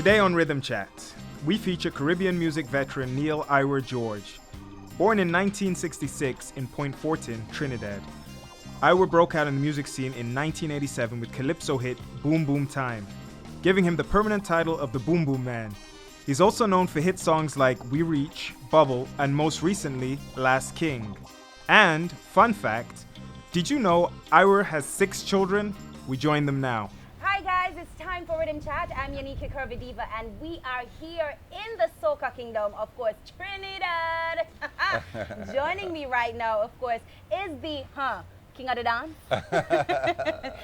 Today on Rhythm Chat, we feature Caribbean music veteran Neil Iwer George. Born in 1966 in Point Fortin, Trinidad, Iwer broke out in the music scene in 1987 with calypso hit Boom Boom Time, giving him the permanent title of the Boom Boom Man. He's also known for hit songs like We Reach, Bubble, and most recently, Last King. And, fun fact, did you know Iwer has 6 children? We join them now. Hi guys, it's time for Rhythm Chat. I'm Yannicka Curvy Diva and we are here in the Soca Kingdom, of course, Trinidad. Joining me right now, of course, is the King of the Dance.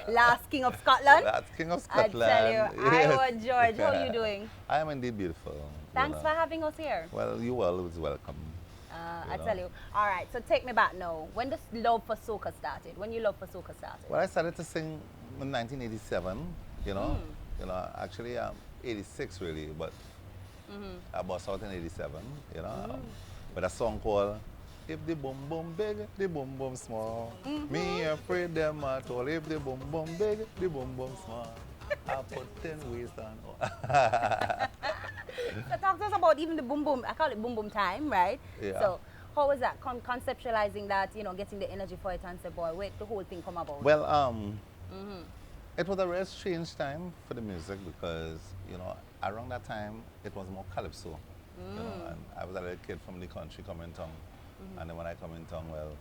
Last King of Scotland. Last King of Scotland. I tell you, Yes. Iwer George, how are you doing? I am indeed beautiful. Thanks for having us here. Well, you always welcome. I tell you. All right, so take me back now. When does love for soca started? When your love for soca started? Well, I started to sing in 1987, actually 86 really, but I bust out in 87, with a song called If the Boom Boom Big, the Boom Boom Small. Me afraid them at all. If the Boom Boom Big, the Boom Boom Small. I put 10 ways on. So talk to us about even the boom boom, I call it boom boom time, right? Yeah. So how was that, conceptualizing that, getting the energy for it and say, boy, wait, the whole thing come about? Well, it was a real strange time for the music because, around that time, it was more calypso. And I was a little kid from the country coming town. And then when I come in town, well,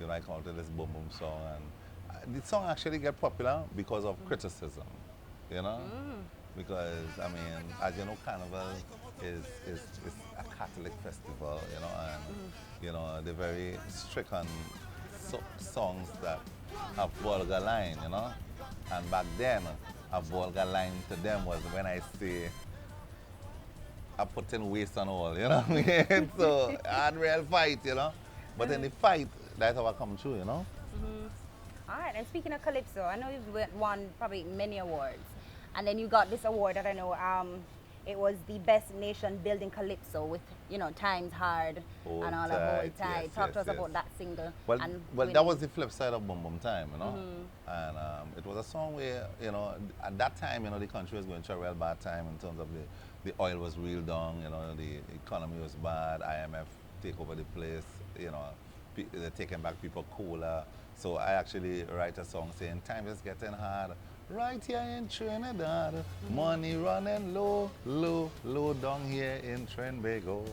I come out to this boom boom song. And the song actually got popular because of criticism, Because, as you know, Carnival is a Catholic festival, and, they're very strict on songs that have vulgar line, And back then, a vulgar line to them was when I say, I put in waist and all, So I had a real fight, But in the fight, that's how I come through, All right, and speaking of calypso, I know you've won probably many awards. And then you got this award that I know, it was the best nation building calypso with, Times Hard and all of Hold Tight. Yes, Talk to us yes. about that single. Well, winning. that was the flip side of Boom Boom Time, And it was a song where, at that time, the country was going through a real bad time in terms of the oil was real down, the economy was bad, IMF take over the place, they're taking back people cooler. So I actually write a song saying, time is getting hard. Right here in Trinidad, money running low, low, low down here in Trinbago.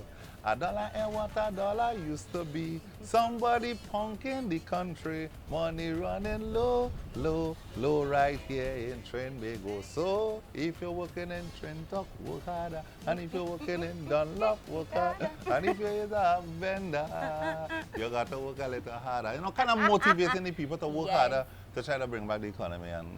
$1 and what $1 used to be. Somebody punking the country, money running low, low, low right here in Trinbago. So if you're working in Trintoc, work harder. And if you're working in Dunlop, work harder. And if you're a vendor, you got to work a little harder. Kind of motivating the people to work harder to try to bring back the economy. And,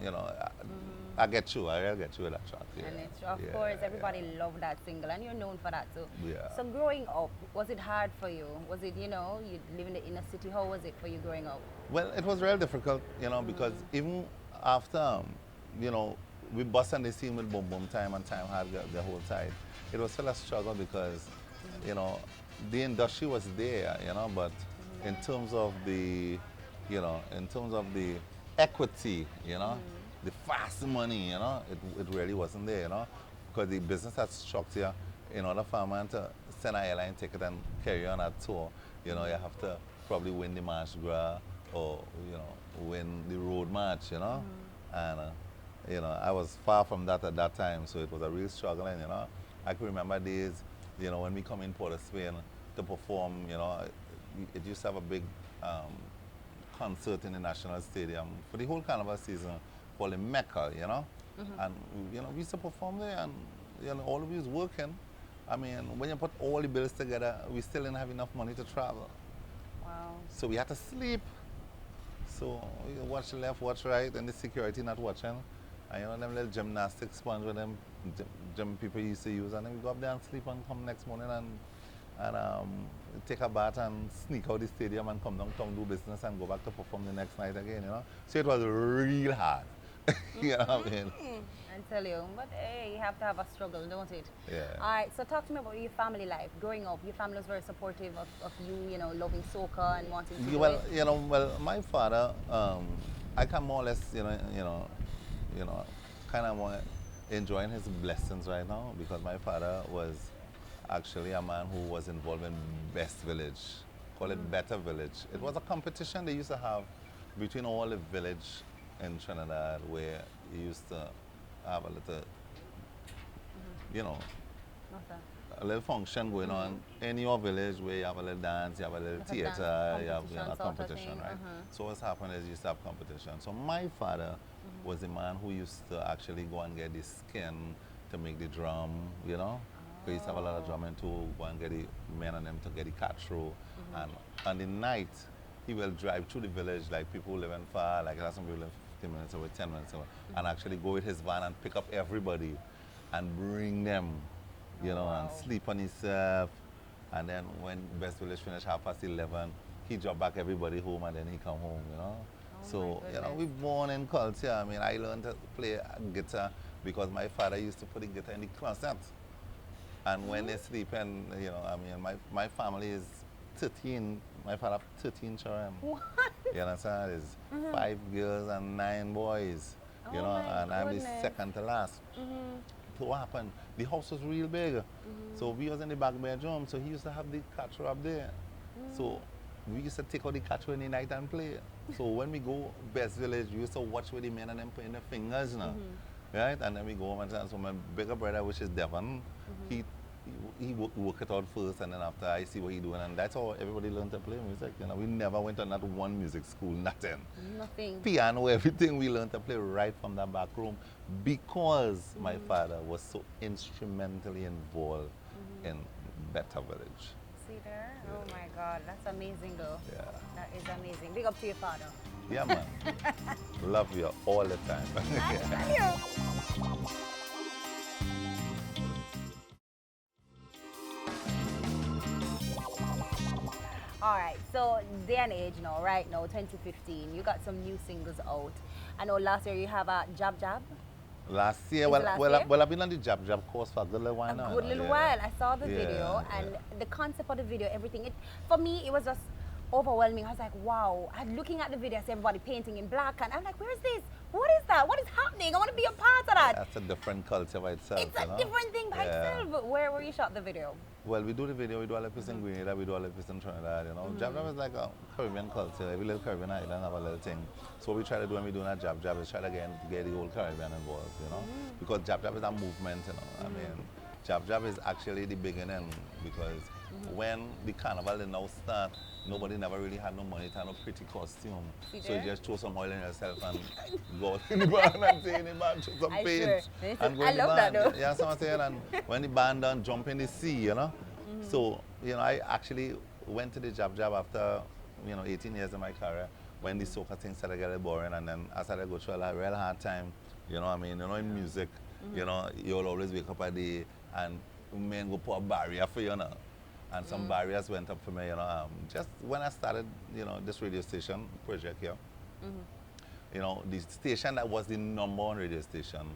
I get you. I really get you with that track. Yeah. And it's, of course, everybody loved that single, and you're known for that too. Yeah. So growing up, was it hard for you? Was it, you live in the inner city, how was it for you growing up? Well, it was real difficult, because even after, we bust on the scene with Boom Boom Time and Time Hard the whole time, it was still a struggle because, the industry was there, but in terms of the, equity, the fast money, it really wasn't there, because the business had structure. In order for a man to send an airline ticket and carry on a tour, you have to probably win the March Gras or, win the road march, And, I was far from that at that time, so it was a real struggle. And, I can remember days, when we come in Port of Spain to perform, it used to have a big concert in the National Stadium for the whole Carnival season called the Mecca, And, we used to perform there and, all of us working. When you put all the bills together, we still didn't have enough money to travel. Wow. So we had to sleep. So we watch left, watch right, and the security not watching. And them little gymnastic sponge with them gym people used to use, and then we go up there and sleep and come next morning and take a bath and sneak out the stadium and come downtown, do business and go back to perform the next night again, So it was real hard. You know what I mean? I tell you, but hey, you have to have a struggle, don't it? Yeah. All right, so talk to me about your family life. Growing up, your family was very supportive of you, loving soca and wanting to do it. My father, I can more or less, kind of more enjoying his blessings right now because my father was actually a man who was involved in Best Village, call it Better Village. It was a competition they used to have between all the village in Trinidad where you used to have a little, you know, Okay. a little function going on in your village where you have a little dance, you have a little Like a theater, dance you have competition a sort of competition, thing, right? So what's happened is you used to have competition. So my father was the man who used to actually go and get the skin to make the drum, you know? We used to have a lot of drumming too, go and get the men and them to get the cat through. And on the night, he will drive through the village like people who live in far, like some people live 15 minutes away, 10 minutes away, and actually go with his van and pick up everybody and bring them, you know, and sleep on himself. And then when Best Village finish 11:30, he drop back everybody home and then he come home, you know. So, you know, we born in culture. I mean, I learned to play guitar because my father used to put the guitar in the closet. And when they sleep, and you know, I mean, my family is 13. My father have 13 children. What? You understand? It's 5 girls and 9 boys. You know, and I'm the second to last. So what happened? The house was real big. So we was in the back bedroom. So he used to have the catcher up there. So we used to take out the catcher in the night and play. So when we go Best Village, we used to watch where the men and them putting their fingers, you know. Right? And then we go home and so my bigger brother, which is Devon, he work it out first, and then after I see what he doing, and that's how everybody learned to play music. You know, we never went to not one music school, nothing. Nothing. Piano, everything we learned to play right from that back room because my father was so instrumentally involved in Better Village. See there? Oh my God, that's amazing though. Yeah. That is amazing. Big up to your father. Yeah, man. Love you all the time. I tell you. All right, so day and age now, right now, 2015, you got some new singles out. I know last year you have a Jab Jab. Last year, Is well, it last well, year? well, I've been on the Jab Jab course for a good little while now. A good little yeah. while. I saw the Yeah, video and yeah. the concept of the video, everything. It for me, it was just overwhelming. I was like, wow. I'm looking at the video, I see everybody painting in black, and I'm like, where is this? What is that? What is happening? I want to be a part of that. That's a different culture by itself. It's a you know? different thing by itself. But where you shot the video? Well, we do the video, we do all the piece in Grenada, we do all the piece in Trinidad, you know. Jab Jab is like a Caribbean culture. Every little Caribbean island have a little thing. So what we try to do when we do that Jab Jab is try to get the whole Caribbean involved, you know. Because Jab Jab is a movement, you know. I mean, Jab Jab is actually the beginning because when the carnival did now start, nobody never really had no money to have no pretty costume. So you just throw some oil in yourself and go out in the barn and stay in the barn, throw some paint. And go I in the love that barn. though. Yeah, so I'm saying, and when the band done, jump in the sea, you know. So, you know, I actually went to the Jab Jab after, you know, 18 years of my career when the soca thing started getting boring, and then I started to go through a real hard time, you know what I mean? You know, in music, you know, you'll always wake up a day and men go put a barrier for you, you know. And some barriers went up for me, you know. Just when I started, you know, this radio station project here, you know, the station that was the #1 radio station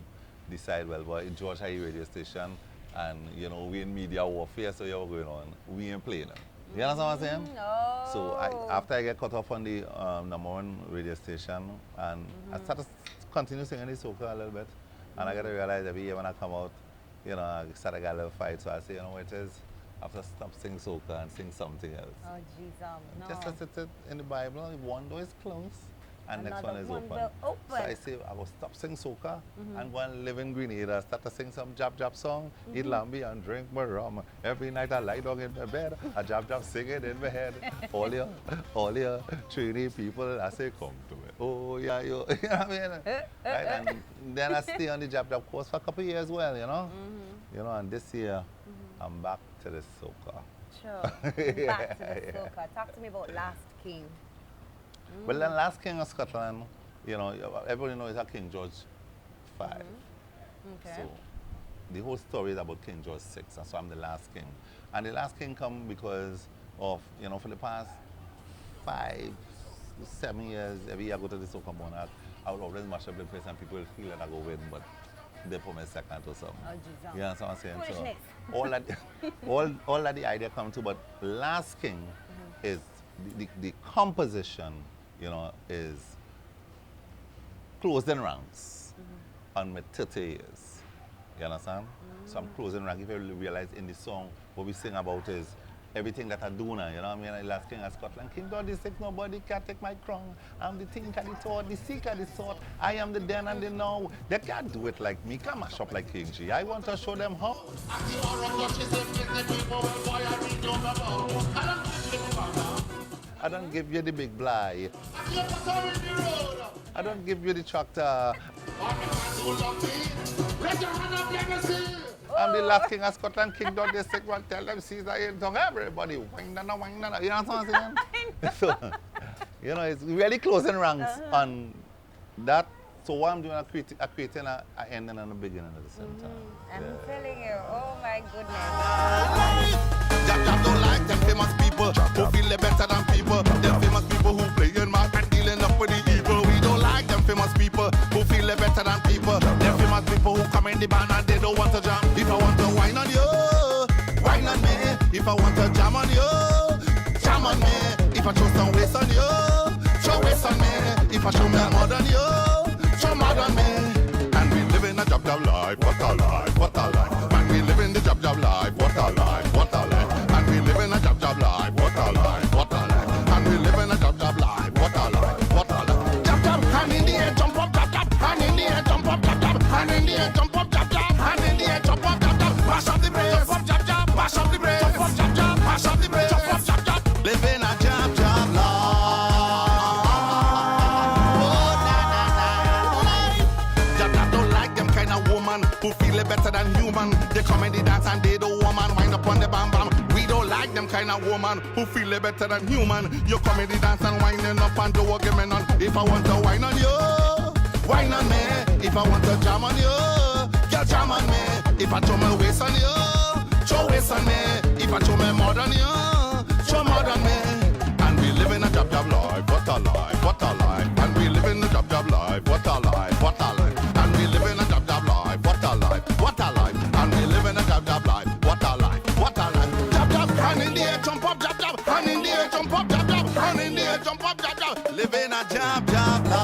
decided, well, boy, George High radio station, and, you know, we in media warfare, so you're going on. We ain't playing them. You understand what I'm saying? No. So after I get cut off on the #1 radio station, and I started to continue singing the soca a little bit, and I got to realize every year when I come out, you know, I started to get a little fight, so I say, you know what it is? I have to stop singing soca and sing something else. Oh, jeez, no. Just as it is in the Bible, one door is closed and next one Another is one open. will So I say, I will stop singing soca and go and live in Grenada, start to sing some Jab Jab song, eat lambi and drink my rum. Every night I lie down in my bed, a Jab Jab singing in my head. All your Trini people, I say, come to me. Oh, yeah, you know what I mean? Right? And then I stay on the Jab Jab course for a couple of years, well, you know? You know, and this year, I'm back to the soca. Sure. Back to the soca. Talk to me about Last King. Well, the last king of Scotland, you know, everybody knows a King George V. Okay. So the whole story is about King George VI, and so I'm the last king. And the last king come because of, you know, for the past 5, 7 years, every year I go to the soca monarch, I would always mash up the place and people will feel that I go win, but they put me second or something. Oh, geez, You understand what I'm saying? foolishness. So all that the idea come to, but last king is the composition, you know, is closing ranks on my 30 years. You understand? So I'm closing rank. If you realize in the song, what we sing about is everything that I do now, you know what I mean? The last king of Scotland, King God the six, nobody can take my crown. I'm the think of the thought, the seek of the sort. I am the then and the now. They can't do it like me, can mash up like King G. I want to show them how. I don't give you the big blight. I don't give you the tractor. I'm the last king of Scotland, King Dog, they sick one, tell them Caesar in tongue, everybody, wang dana, you know what I'm saying? So, you know, it's really closing ranks on that. So what I'm doing, I'm creating an ending and a beginning at the same time. I'm telling you, oh my goodness. Jab don't like them famous people who feel they better than people. Them famous people who playing mad and dealing up with the evil. We don't like them famous people who feel they better than people. Them famous people who come in the band and they don't want to jam. If I want to wine on you, wine on me. If I want to jam on you, jam on me. If I show some waist on you, show waist on me. If I show me more than you, show more than me. And we live in a job life, what a life, what a life. And we live in the job life, what a life, what a life. And we live in a job life, what a life, what a life. And we live in a job life, what a life, what a life. Jab, hand in the air, jump up, jab, hand in the air, jump up, jab, hand in the air, jump up, jab, hand in the air, jump up, jab, mash up the brace, jump up, jab, mash up the brace, jump up, jab, mash up the brace, jump up, jab. Live in a job life. Who feel it better than human. They come in the dance and they don't woman wind up on the bam bam. We don't like them kind of woman who feel it better than human. You come in the dance and winding up and do what give me none. If I want to wine on you, wine on me. If I want to jam on you, girl jam on me. If I show my waist on you, show waist on me. If I show me more than you, show more than me. And we live in a job life, what a life, what a life. And we live in a job life, what a life, what a life. And we live in a job life, what a life, what a life. And we live in a job life, what a life, what a life. Jab, hand in the air, jump up, jab, hand in the air, jump up, jab, hand in the air, jump up, jab. Live in a job life.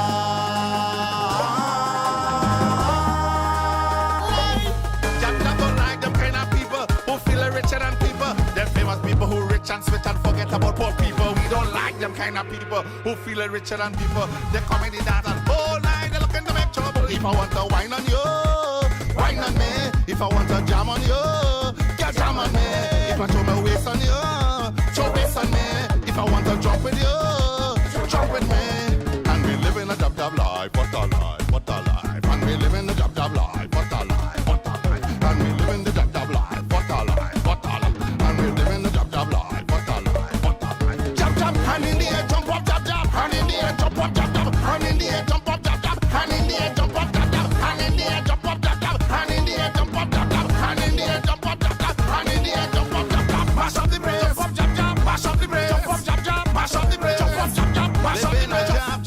Jab don't like them kind of people who feel richer than people. Them famous people who rich and switch and forget about poor people. We don't like them kind of people who feel richer than people. They come in the dance and all night they looking to make trouble. If I want to wine on you, wine on me. If I want to jam on you, girl jam on me. If I show my waist on you, show waist on me. If I want to jump with you, jump with me. And we live in a job life, what a life, what a life. And we live in the job life, what a life, what a life. And we live in the job life, what a life, what a life. And we live in the job life, what a life, what a life. Jab, hand in the air, jump up, jab, hand in the air, jump up, jab, hand in the air, jump up, jab, hand in the air, jump up, jab, hand in the air, jump up, jab, hand in the air, jump up, jab, hand in the air, jump up, jab, hand in the air, jump up, jab, mash up the brace, jump up, jab, mash up the brace, jump up, jab, mash up the brace, jump up, jab, mash up the brace, jab,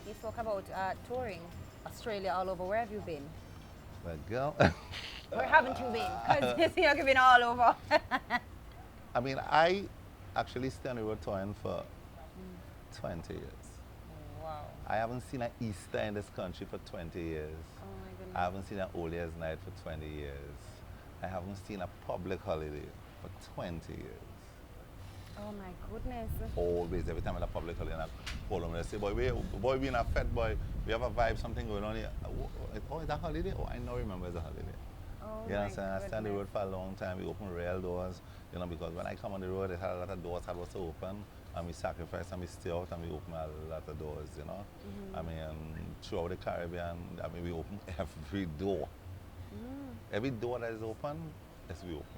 You spoke about touring Australia all over. Where have you been? Well, girl, Where haven't you been? Because you've been all over. I mean, I actually stayed on the road touring for 20 years. Wow. I haven't seen an Easter in this country for 20 years. Oh my goodness. I haven't seen an Old Year's Night for 20 years. I haven't seen a public holiday for 20 years. Oh my goodness. Always, every time I have a public holiday, I call them and I say, boy, we in a fed, boy, we have a vibe, something going on here. Oh, it's a holiday? Oh, I now remember it's a holiday. Oh You know what my I'm saying? I stay on the goodness. road for a long time. We open real doors, you know, because when I come on the road, it had a lot of doors that was open, and we sacrifice and we stay out and we open a lot of doors, you know. I mean, throughout the Caribbean, I mean, we open every door. Every door that is open, yes, we open it.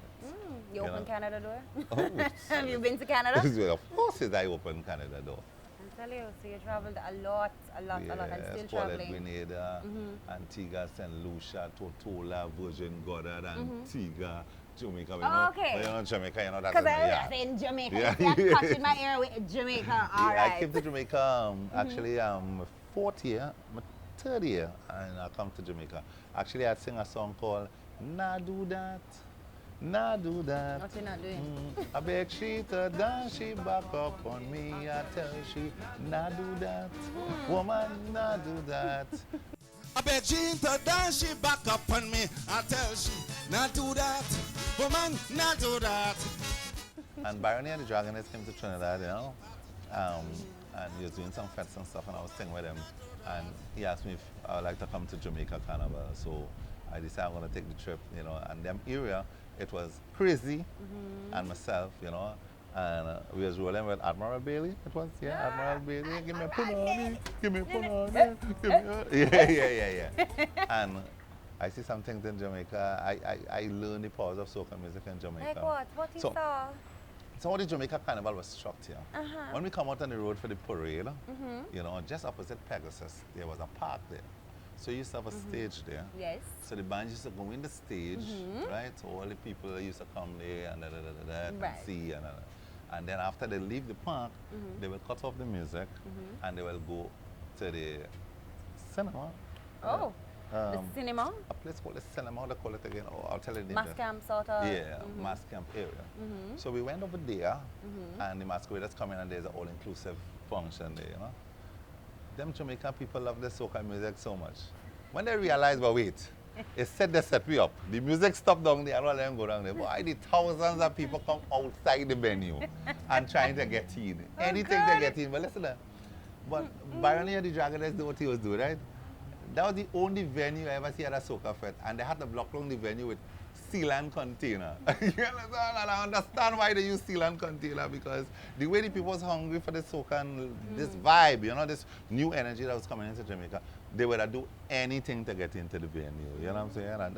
You open know? Canada door? Oh, Have you been to Canada? of course, I open Canada door. I tell you, so you traveled a lot, and still traveling. Grenada, Antigua, St. Lucia, Tortola, Virgin Goddard, Antigua, Jamaica. You know, Okay. but you know, Jamaica, you know, that's Because yeah. I say in Jamaica, Yeah. you're touching my ear with Jamaica. All Yeah, I right. came to Jamaica actually my fourth year, my third year, and I come to Jamaica. Actually, I sing a song called "Nah Do That, nah do that. What you not doing? I beg she to dance, she back up on me. I tell she, nah do that. Woman, nah do that. I beg Jean to dance, she back up on me. I tell she, not do that. Woman, not do that. And Barony and the Dragonets came to Trinidad, you know. And he was doing some fets and stuff, and I was singing with him. And he asked me if I would like to come to Jamaica Carnival. So I decided I'm going to take the trip, you know. And them area, it was Crazy and myself, you know. And we was rolling with Admiral Bailey. It was, yeah, Admiral Bailey. Give me a punani, give me a punani, give me a... Yeah. And I see some things in Jamaica. I learned the powers of soca music in Jamaica. Like what? What you saw? So the Jamaica Carnival was structured here. When we come out on the road for the parade, you know, just opposite Pegasus, there was a park there. So you used to have a stage there. Yes. So the band used to go in the stage, right? So all the people used to come there and and see and then after they leave the park, they will cut off the music and they will go to the cinema. Oh, the cinema? A place called the cinema, how they call it again? Oh, I'll tell you the name. Mass camp sort of? Yeah, mass camp area. So we went over there and the masqueraders come in and there's an all-inclusive function there, you know. Them Jamaican people love the soca music so much. When they realize, but wait, they set me up. The music stopped down there, and all of them go down there. Boy, the thousands of people come outside the venue and trying to get in. Anything to get in. But listen, but Barony and the Dragonets knew what he was doing, right? That was the only venue I ever see at a soca fest, and they had to block down the venue with sealant container. You understand? And I understand why they use sealant container, because the way the people was hungry for the soca and this vibe, you know, this new energy that was coming into Jamaica, they would do anything to get into the venue. You know what I'm saying? And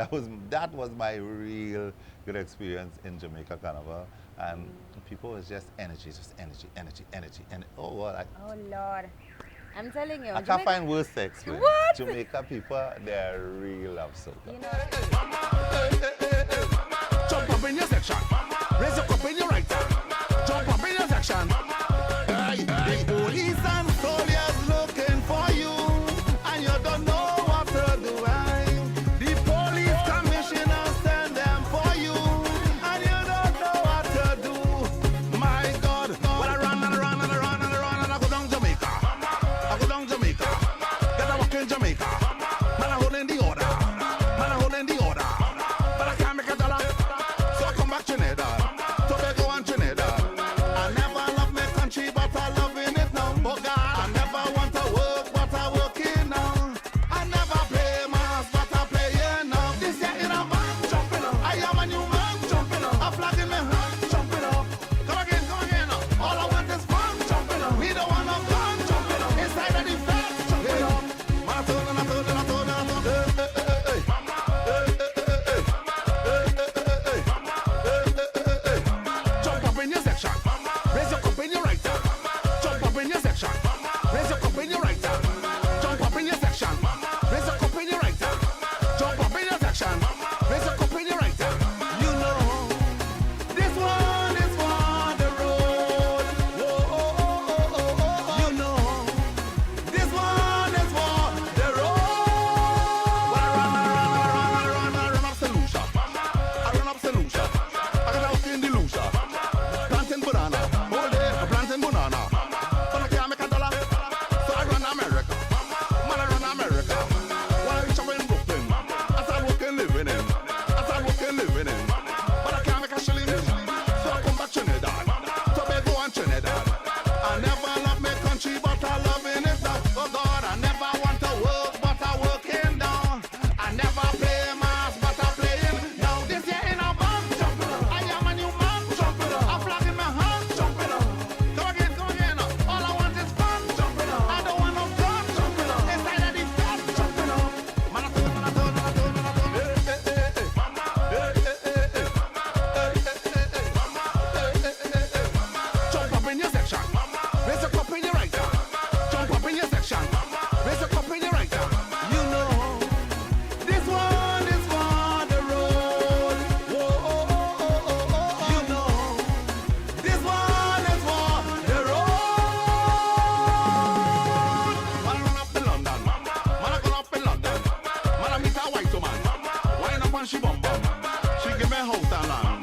that was my real good experience in Jamaica Carnival. And people was just energy, and oh God, oh Lord. I'm telling you. I can't find worse sex with Jamaica people. They're real love soca. You know, Jump up in your section. Raise your cup in your right hand. Jump up in your section. Hey, the police and soldiers looking for you, and you don't know what to do. The police commissioner send them for you, and you don't know what to do. My God, when I run and I run and I run and I run and I go down Jamaica. I go down Jamaica. Get a walk in Jamaica. Man, I holding the order. Man, I holding the order. But I can't make a dollar. So I come back Trinidad. Tobago and Trinidad. I never love my country, but I love in it now. Oh God, I never want to work, but I work in now. I never play mass, but I play in now. This year in a band, jumping up. I am a new man, jumping up. A flag in my hand, jumping up. Come again, come again. All I want is fun, jumping up. We don't want no fun, jumping up. Inside of the fence, jumping up. Man, I told them, I told them, I told them, I told them. Jump up in your section. Raise your cup in your right hand. Jump up in your section. Raise your cup in your right hand. Jump up in your section. Raise your cup in your right hand. Jump up in your section. Raise your cup in your right hand. You know, this one is for the road. Whoa, you know, this one is for the road. I run up solution. I run up solution. I got out in the lucia. Planting banana. All day, planting banana. But I can't make a dollar. So I run America. Man, I run America. When I reach up in Brooklyn, I start working, living in. I start working, living in. But I can't make a shilling. So I come back Trinidad. Tobago and Trinidad. I never love my country, but I love in it now. Oh God, I never want to work, but I work in now. I never play mass, but I play in now. This year in a band, jumping up. I am a new man, jumping up. A flag in my hand, jumping up. Come again, come again. All I want is fun, jumping up. I don't want no gun, jumping up. Inside of the fence, jumping up. Man, I told, man, I told, man, I told, man, I told. Jump up in your section. Raise your cup in your right hand. Jump up in your section. Raise your cup in your right hand. You know, this one is for the road. Whoa, you know, this one is for the road. Man, I run up in London. Man, I go up in London. Man, I meet a white woman. Wine up and she bum bum. She give me house and land.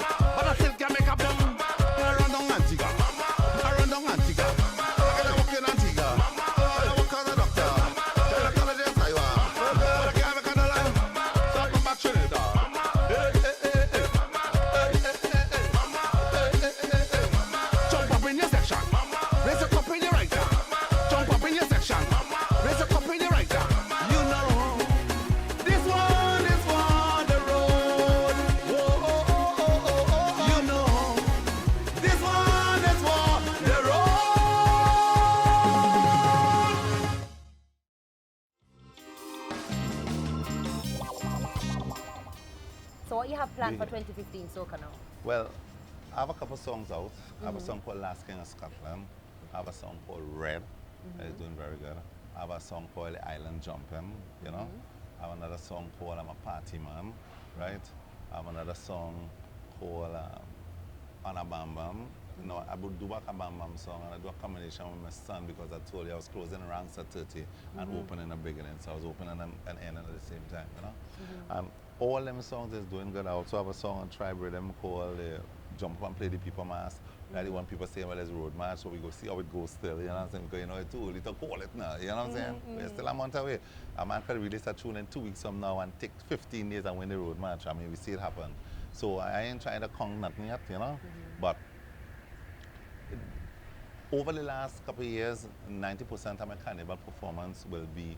So what you have planned for 2015 soca now? Well, I have a couple songs out. I have a song called Last King of Scotland. I have a song called Red. It's doing very good. I have a song called Island Jumping, you know. I have another song called I'm a Party Man, right? I have another song called On a Bam Bam. You know, I would do a Bam Bam song, and I do a combination with my son because I told you I was closing ranks at 30 and opening a beginning. So I was opening and ending at the same time, you know. And all them songs is doing good. I also have a song on Tribe Riddim called Jump Up and Play the People Mask. Like the one people say, well, there's road march, so we go see how it goes still, you know what I'm saying? Because, you know, it's too early to call it now, you know what I'm saying? We're still a month away. A man could release a tune in 2 weeks from now and take 15 days and win the road march. I mean, we see it happen. So I ain't trying to con nothing yet, you know? But over the last couple of years, 90% of my carnival performance will be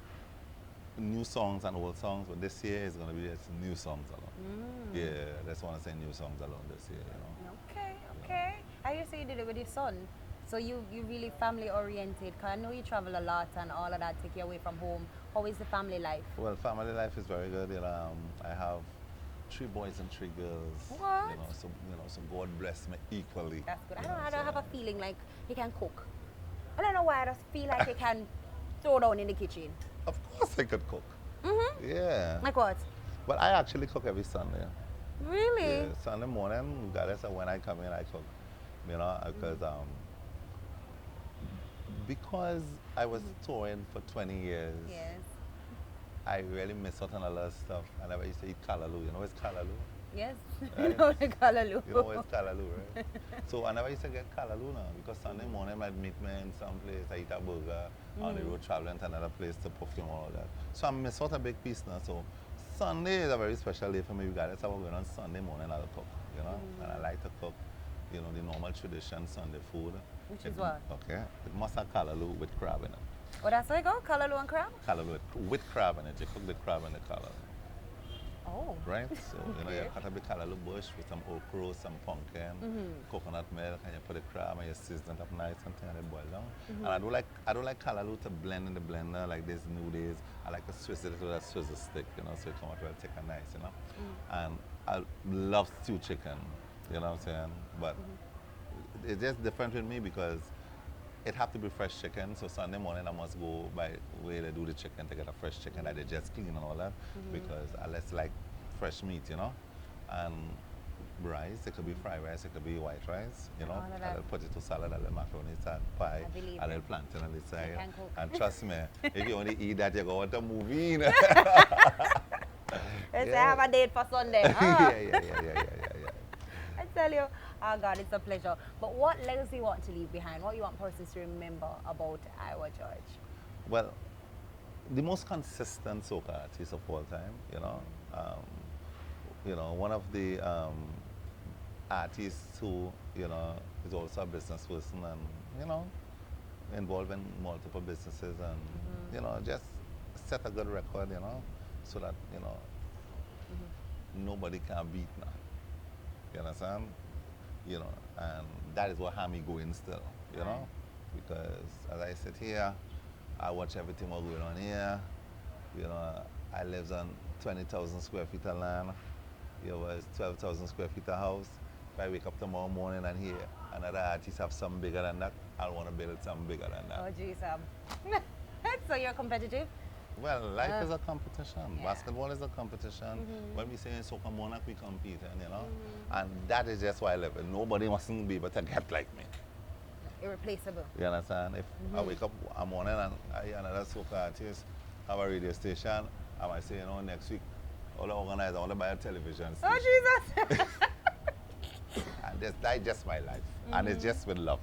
new songs and old songs, but this year is going to be just new songs alone. Yeah, I just want to say new songs alone this year, you know. Okay, okay. How you say you did it with your son? So you really family oriented, because I know you travel a lot and all of that, take you away from home. How is the family life? Well, family life is very good. You know, I have 3 boys and 3 girls. What? So God bless me equally. That's good. You know, I don't have a so- feeling like he can cook. I don't know why I just feel like he can throw down in the kitchen. Of course I could cook. Yeah. Like what? But I actually cook every Sunday. Really? Yeah, Sunday morning, regardless of when I come in, I cook. You know, because I was touring for 20 years, Yes. I really miss out on a lot of stuff. And I used to eat kalaloo. You know what's kalaloo? Yes. Right. You know the callaloo. You know what's kalaloo, right? So I never used to get kalaloo now because Sunday morning I'd meet me in some place, I eat a burger, on the road traveling to another place to perfume all that. So I miss out a big piece now. So Sunday is a very special day for me regardless of what's going on Sunday morning, I'll cook, you know? And I like to cook, you know, the normal tradition Sunday food. Which is what? Okay. It must have kalaloo with crab in it. Oh, that's how you go? Callaloo and crab? Kalaloo with crab in it. You cook the crab and the kalaloo. Oh. Right? So, you know, you Okay. cut a big kalaloo bush with some okra, some pumpkin, coconut milk, and you put the crab and you season it up nice and thing and it boil down. And I don't like kalaloo to blend in the blender like these new days. I like to swizzle it with a swizzle stick, you know, so it come out real thick and nice, you know. And I love stewed chicken, you know what I'm saying? But it's just different with me because it have to be fresh chicken. So Sunday morning I must go by where they do the chicken to get a fresh chicken that they just clean and all that because I less like fresh meat, you know. And rice, it could be fried rice, it could be white rice, you know. All of A that. little potato salad, a little macaroni salad, pie, I believe a little it. plantain on the side. can cook. And trust me, if you only eat that, you go out a movie. Let's say I have a date for Sunday. yeah. I tell you, oh God, it's a pleasure. But what legacy you want to leave behind? What you want persons to remember about Iwer George? Well, the most consistent soca artist of all time, you know. One of the artists who, you know, is also a business person and, you know, involved in multiple businesses and, you know, just set a good record, you know, so that, you know, nobody can beat now. You understand? You know, and that is what had me going still, you know? Because as I sit here, I watch everything what's going on here. You know, I live on 20,000 square feet of land. It was 12,000 square feet of house. If I wake up tomorrow morning and hear another artist have something bigger than that, I'll want to build something bigger than that. Oh, geez, so you're competitive? Well, life is a competition. Yeah. Basketball is a competition. When we say in Soccer Monarch, we compete, and, you know, and that is just why I live it. Nobody mustn't be able to get like me. Irreplaceable. You understand? If I wake up one morning and I hear another soca artist have a radio station, I might say, you know, next week, all I organize, I want to buy a television station. Oh, Jesus! And that's just my life. And it's just with love.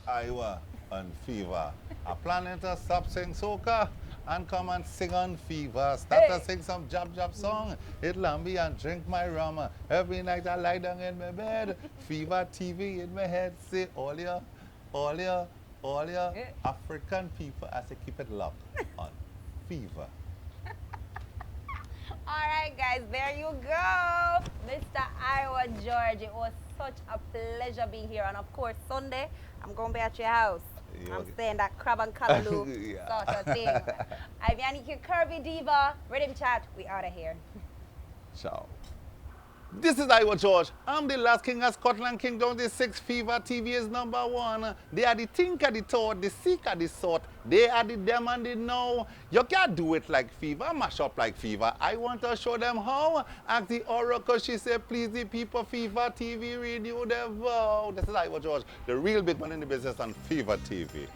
Iwer and FEVA are planning to stop sing soca and come and sing on FEVA. Start to sing some jab song. Eat lambi and drink my rum. Every night I lie down in my bed. FEVA TV in my head. Say all your African people as they keep it locked on FEVA. All right, guys, there you go. Mr. Iwer George, it was such a pleasure being here. And of course, Sunday, I'm going to be at your house. I'm saying that crab and callaloo Yeah. sort of thing. I'm Yannick, your curvy diva. Riddim Chat, we out of here. Ciao. This is Iwer George. I'm the last king of Scotland Kingdom. The 6 FEVA TV is #1. They are the thinker, the thought, the seeker, the sort. They are the them and the know. You can't do it like FEVA, mash up like FEVA. I want to show them how. Ask the oracle, she said, please the people, FEVA TV, renew their vow. This is Iwer George, the real big man in the business on FEVA TV.